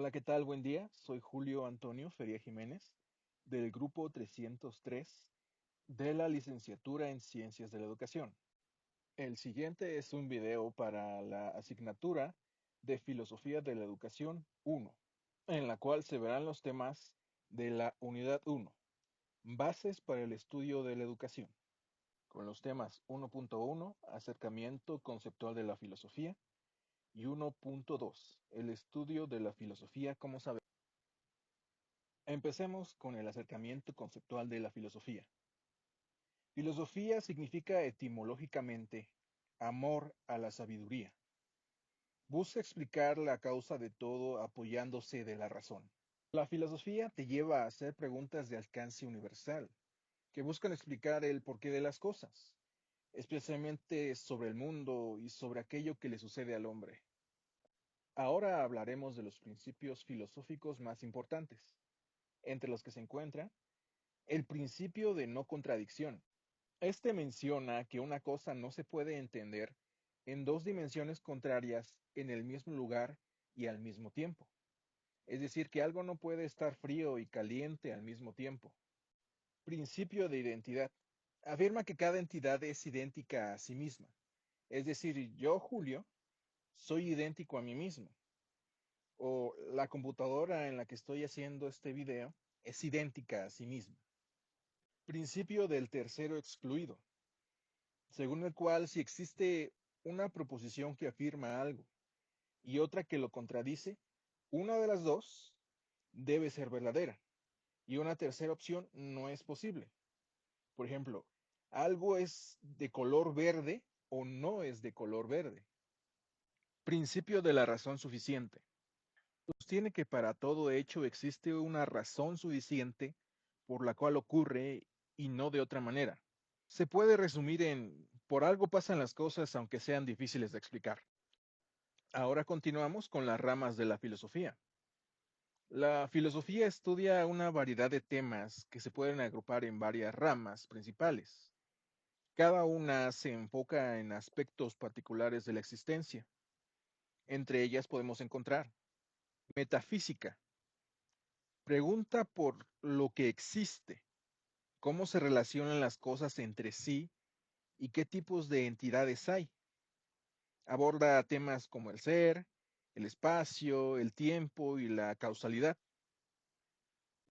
Hola, ¿qué tal? Buen día. Soy Julio Antonio Feria Jiménez, del grupo 303 de la licenciatura en Ciencias de la Educación. El siguiente es un video para la asignatura de Filosofía de la Educación 1, en la cual se verán los temas de la Unidad 1, Bases para el Estudio de la Educación, con los temas 1.1, Acercamiento conceptual de la filosofía, y 1.2, El estudio de la filosofía como saber. Empecemos con el acercamiento conceptual de la filosofía. Filosofía significa etimológicamente amor a la sabiduría. Busca explicar la causa de todo apoyándose de la razón. La filosofía te lleva a hacer preguntas de alcance universal, que buscan explicar el porqué de las cosas, especialmente sobre el mundo y sobre aquello que le sucede al hombre. Ahora hablaremos de los principios filosóficos más importantes, entre los que se encuentra el principio de no contradicción. Este menciona que una cosa no se puede entender en dos dimensiones contrarias en el mismo lugar y al mismo tiempo. Es decir, que algo no puede estar frío y caliente al mismo tiempo. Principio de identidad. Afirma que cada entidad es idéntica a sí misma. Es decir, yo, Julio, soy idéntico a mí mismo. O la computadora en la que estoy haciendo este video es idéntica a sí misma. Principio del tercero excluido, según el cual si existe una proposición que afirma algo y otra que lo contradice, una de las dos debe ser verdadera y una tercera opción no es posible. Por ejemplo, algo es de color verde o no es de color verde. Principio de la razón suficiente. Sostiene que para todo hecho existe una razón suficiente por la cual ocurre y no de otra manera. Se puede resumir en por algo pasan las cosas aunque sean difíciles de explicar. Ahora continuamos con las ramas de la filosofía. La filosofía estudia una variedad de temas que se pueden agrupar en varias ramas principales. Cada una se enfoca en aspectos particulares de la existencia. Entre ellas podemos encontrar metafísica. Pregunta por lo que existe, cómo se relacionan las cosas entre sí y qué tipos de entidades hay. Aborda temas como el ser, el espacio, el tiempo y la causalidad.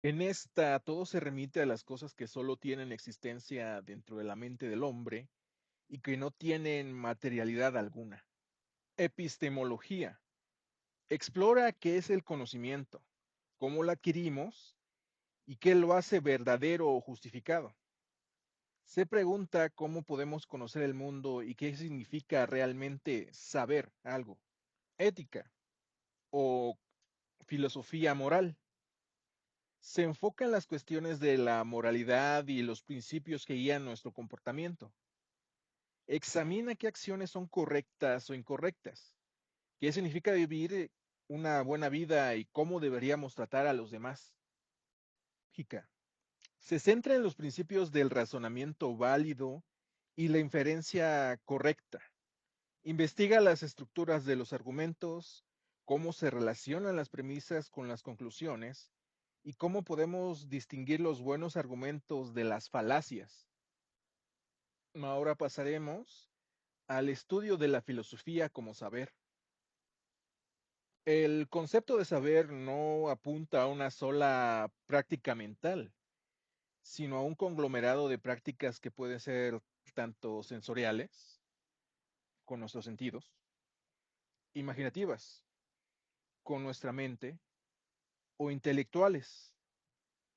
En esta todo se remite a las cosas que solo tienen existencia dentro de la mente del hombre y que no tienen materialidad alguna. Epistemología. Explora qué es el conocimiento, cómo lo adquirimos y qué lo hace verdadero o justificado. Se pregunta cómo podemos conocer el mundo y qué significa realmente saber algo. Ética o filosofía moral. Se enfoca en las cuestiones de la moralidad y los principios que guían nuestro comportamiento. Examina qué acciones son correctas o incorrectas, qué significa vivir una buena vida y cómo deberíamos tratar a los demás. Lógica. Se centra en los principios del razonamiento válido y la inferencia correcta. Investiga las estructuras de los argumentos, cómo se relacionan las premisas con las conclusiones y cómo podemos distinguir los buenos argumentos de las falacias. Ahora pasaremos al estudio de la filosofía como saber. El concepto de saber no apunta a una sola práctica mental, sino a un conglomerado de prácticas que pueden ser tanto sensoriales, con nuestros sentidos, imaginativas, con nuestra mente, o intelectuales,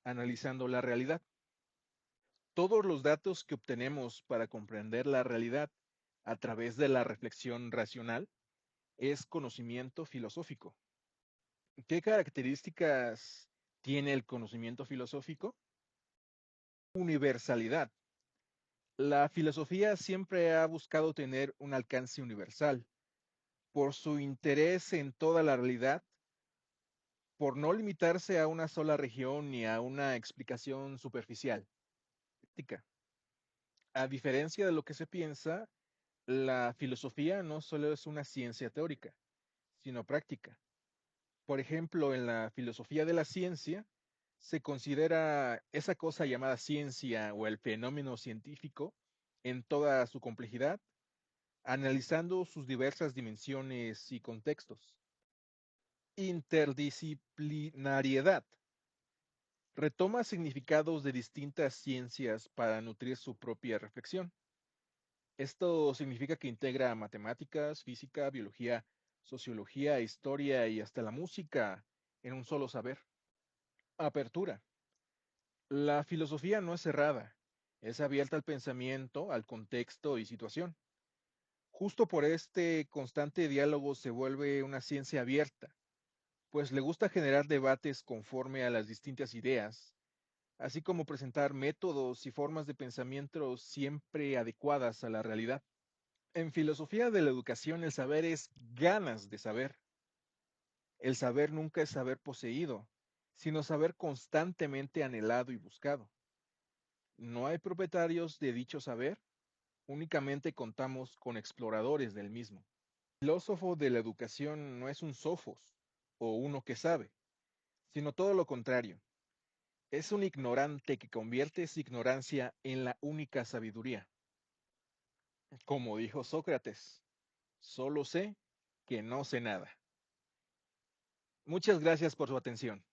analizando la realidad. Todos los datos que obtenemos para comprender la realidad a través de la reflexión racional es conocimiento filosófico. ¿Qué características tiene el conocimiento filosófico? Universalidad. La filosofía siempre ha buscado tener un alcance universal por su interés en toda la realidad, por no limitarse a una sola región ni a una explicación superficial. A diferencia de lo que se piensa, la filosofía no solo es una ciencia teórica, sino práctica. Por ejemplo, en la filosofía de la ciencia, se considera esa cosa llamada ciencia o el fenómeno científico en toda su complejidad, analizando sus diversas dimensiones y contextos. Interdisciplinariedad. Retoma significados de distintas ciencias para nutrir su propia reflexión. Esto significa que integra matemáticas, física, biología, sociología, historia y hasta la música en un solo saber. Apertura. La filosofía no es cerrada, es abierta al pensamiento, al contexto y situación. Justo por este constante diálogo se vuelve una ciencia abierta, pues le gusta generar debates conforme a las distintas ideas, así como presentar métodos y formas de pensamiento siempre adecuadas a la realidad. En filosofía de la educación el saber es ganas de saber. El saber nunca es saber poseído, sino saber constantemente anhelado y buscado. No hay propietarios de dicho saber, únicamente contamos con exploradores del mismo. El filósofo de la educación no es un sofos o uno que sabe, sino todo lo contrario. Es un ignorante que convierte su ignorancia en la única sabiduría. Como dijo Sócrates, solo sé que no sé nada. Muchas gracias por su atención.